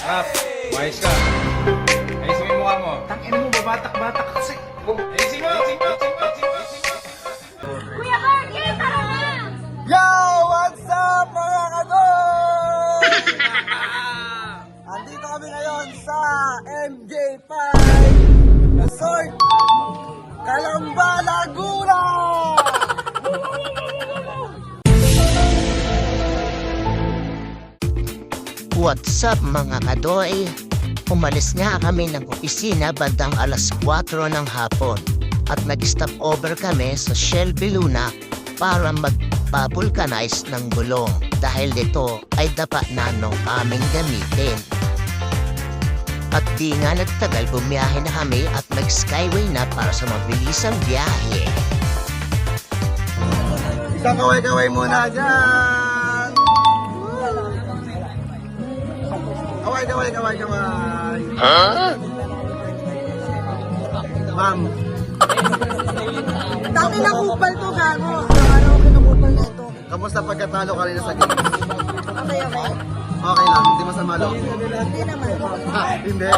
Rap, wise ka. Ayusin mo yung mukha mo. Tangin mo, babatak-batak kasi. Ayusin mo! Kuya Corky, tara na! Yo! What's up mga kadoy? Andito kami ngayon sa MJ5 Resort Calamba, Laguna! What's up mga kadoy? Umalis nga kami ng opisina bandang alas 4 ng hapon at nag-stop over kami sa Shelby Luna para magpa-vulcanize ng gulong dahil ito ay dapat na nung aming gamitin. At di nga nagtagal bumiyahe na kami at nag-skyway na para sa mabilisang biyahe. Isang kaway-kaway muna dyan! Kaway! Ma'am. Dati na kupal to, gago. Araw-araw kinukupal na ito. Kamusta pagkatalo kanina sa game? Okay. Okay lang, hindi masama loob. Hindi naman. Hindi.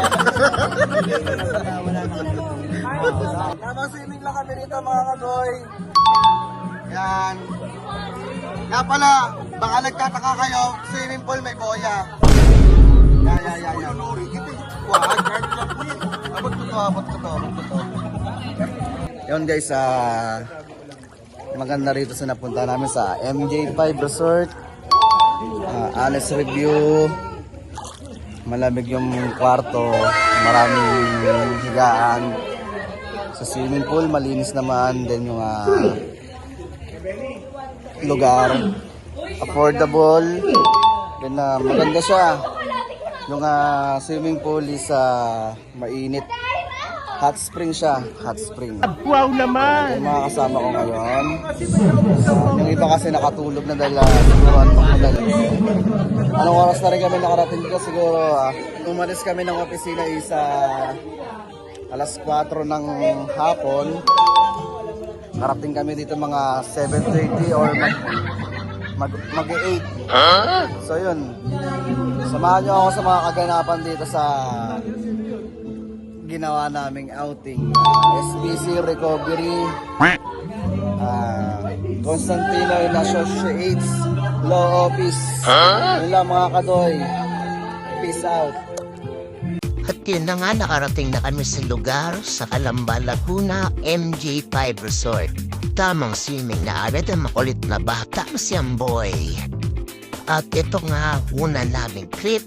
Napaswimming lang kami rito mga kagoy. Yan. Nga pala, baka nagtataka kayo, swimming pool may boya. Yan. Wag, guard lang po yun. Abot ko to. Yun guys, maganda rito sa napunta namin sa MJ5 Resort. Honest review. Malamig yung kwarto, maraming higaan. Sa swimming pool, malinis naman din yung lugar. Affordable. Then maganda siya. Yung swimming pool is mainit. Hot spring siya. Wow naman! Yung mga kasama ko ngayon. Yung iba kasi nakatulog na dala. Siguro anong oras na rin kami nakarating dito? Siguro umalis kami ng opisina is alas 4 ng hapon. Narating kami dito mga 7:30 or mag-8. So yun. Samahan nyo ako sa mga kaganapan dito sa ginawa naming outing. SBC Recovery, Constantino and Associates Law Office. Yun lang mga kadoy. Peace out. At yun na nga, nakarating na kami sa lugar sa Calamba, Laguna, MJ5 Resort. Tamang swimming na agad ang makulit na bata si Amboy. At ito nga, una naming trip,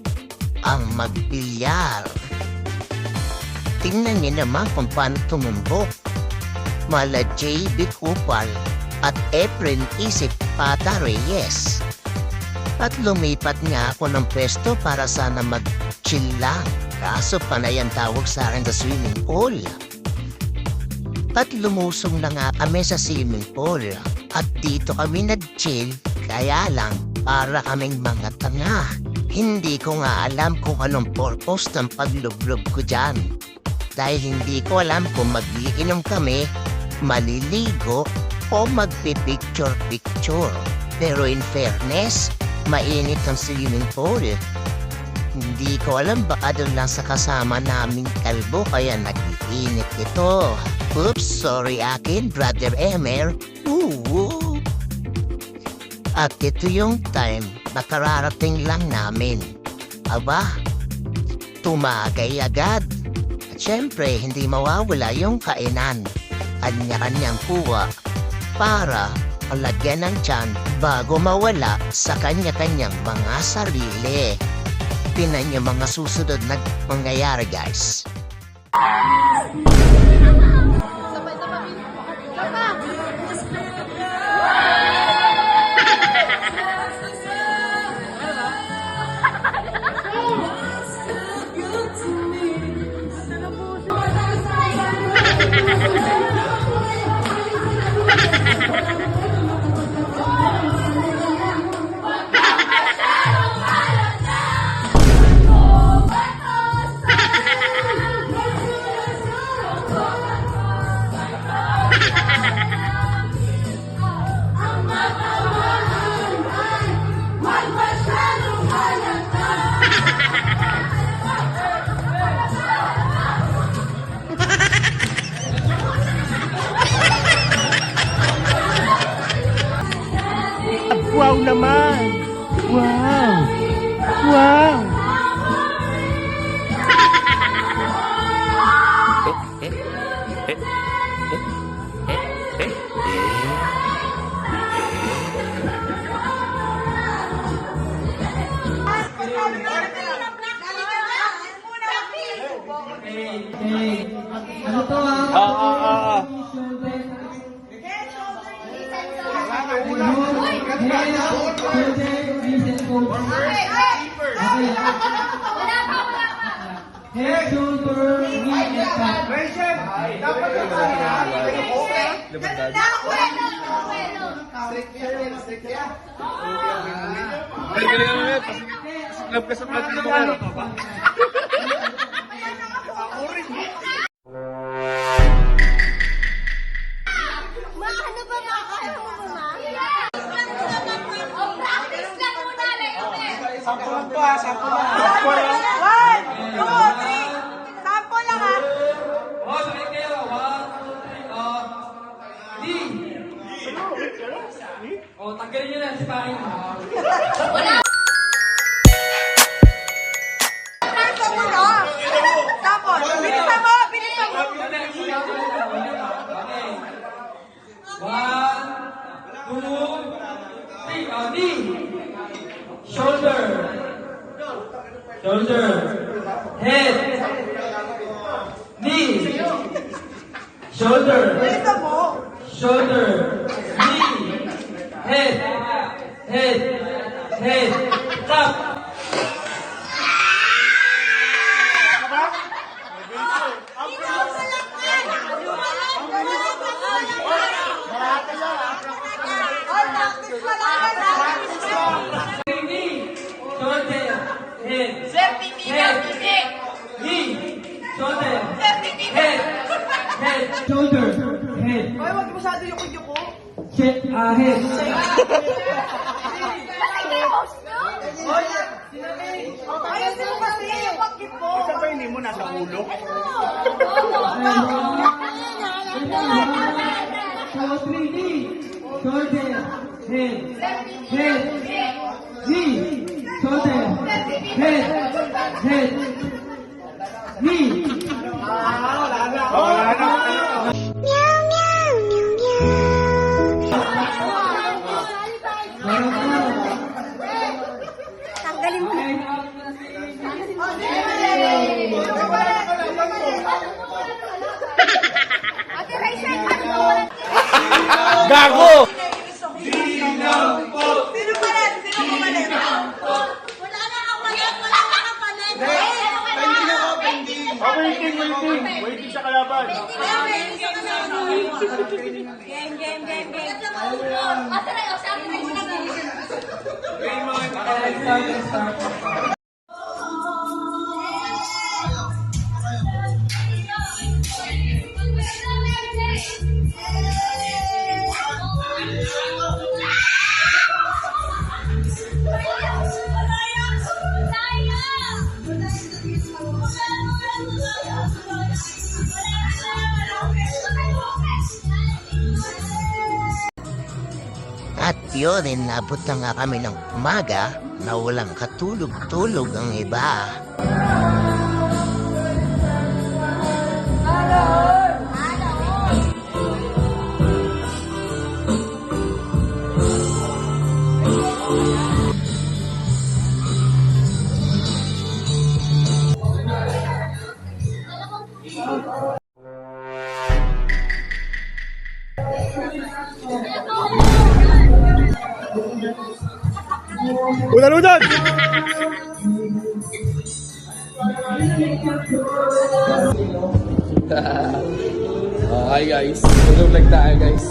ang magbilyar. Tingnan niyo naman kung paano tumumbok. Mala JB Kupal at Efren Isip Pata Reyes. At lumipat nga ako ng pwesto para sana mag-chill lang. Kaso panay ang tawag sa akin sa swimming pool. At lumusong na nga kami sa swimming pool. At dito kami nag-chill, kaya lang para kaming mga tanga. Hindi ko nga alam kung anong purpose ng paglublob ko dyan. Dahil hindi ko alam kung mag-iinom kami, maliligo, o magpipicture-picture. Pero in fairness, mainit ang swimming pool. Hindi ko alam baka doon lang sa kasama naming kalbo kaya nag-iinit ito. Oops, sorry akin, Brother Emer. Woo! At ito yung time na kararating lang namin. Aba, tumagay agad. At syempre, hindi mawawala yung kainan. Kanya-kanyang kuha para palagyan ng tiyan bago mawala sa kanya-kanyang mga sarili. Tinan yung mga susunod na mangyayari, guys. Wow naman! Wow! Wow! Ay, galing naman yun. Club ka sa club ng mga ano. Ma, ano ba ma? Kaya mo ba ma? Oh, practice lang muna, Leo. Sampo lang to ha, sampo lang. 1, 2, 3. Sampo lang ha. Tanggalin nyo na si Pangin. Sampo mo no? Tapos, bilisan mo, bilisan mo. One, two, three. Knee. Shoulder. Shoulder. Head. Knee. Shoulder. Bilisan mo. Shoulder. Knee. Head. Head. Head. Tap. Knee. Shoulder. Head. Head. Knee. Shoulder. Head. Head. Shoulder. Head. Ay, wag masyado yuko-yuko. Head. Ayusin mo kasi. Bakit po? So, 3D. Shoulder. Head. Head. Knee. Shoulder. Head. Head. Knee. Tanggalin mo. Ate Rachel, ano mo? Gago! Sino pala? Sino pumalit? Wala na kang palit, wala na kang palit. Waiting sa kalaban. Game, game, game, game. Ate Rachel, sabi mo na At yun, inabot na nga kami ng umaga na walang katulog-tulog ang iba. Udan! Hi guys, tulog lang tayo guys.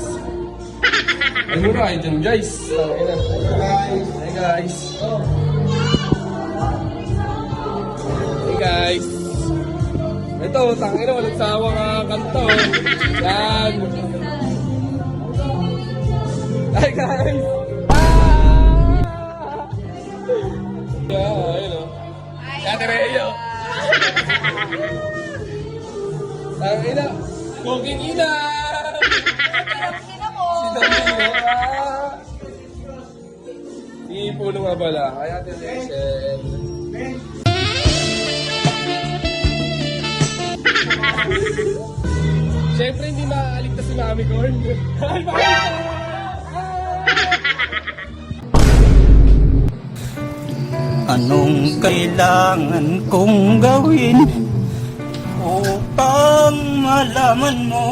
Ay mo kain dyan guys. Hi guys. Hey guys. Ito, tangin na walang sawa ka kanto. Yan. Hi guys. Yeah, ayun o. Ate Reo. Tangin na. Cooking ina. Si Danilo. Si Puno nga pala. Kaya Ate Rachel. Siyempre hindi maaaligtas si Mami Corn. Anong kailangan kong gawin upang malaman mo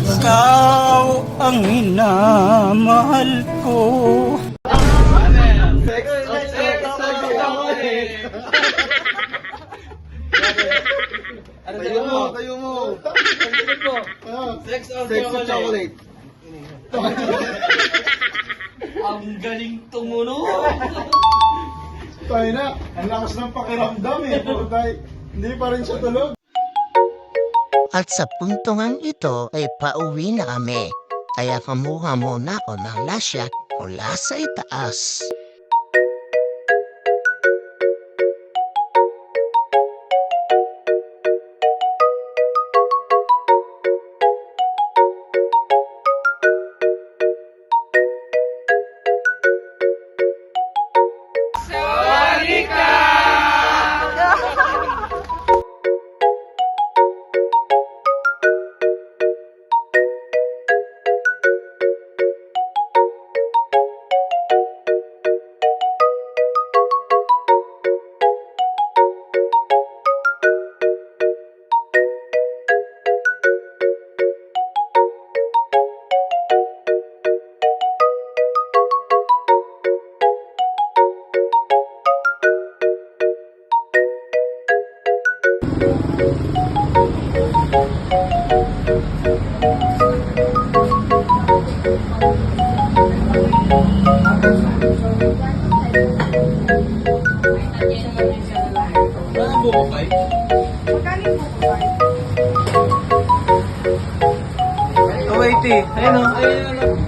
ikaw ang minamahal ko? Tayo mo. Sex or chocolate? Ang galing tumuno. Tayo na, ang lakas ng pakiramdam eh. Purday, hindi pa rin siya tulog. At sa puntungang ito ay pauwi na kami. Kaya kamuha muna ako ng lasyak mula sa itaas. Oh, wait eh. Ayun o. Ayun o.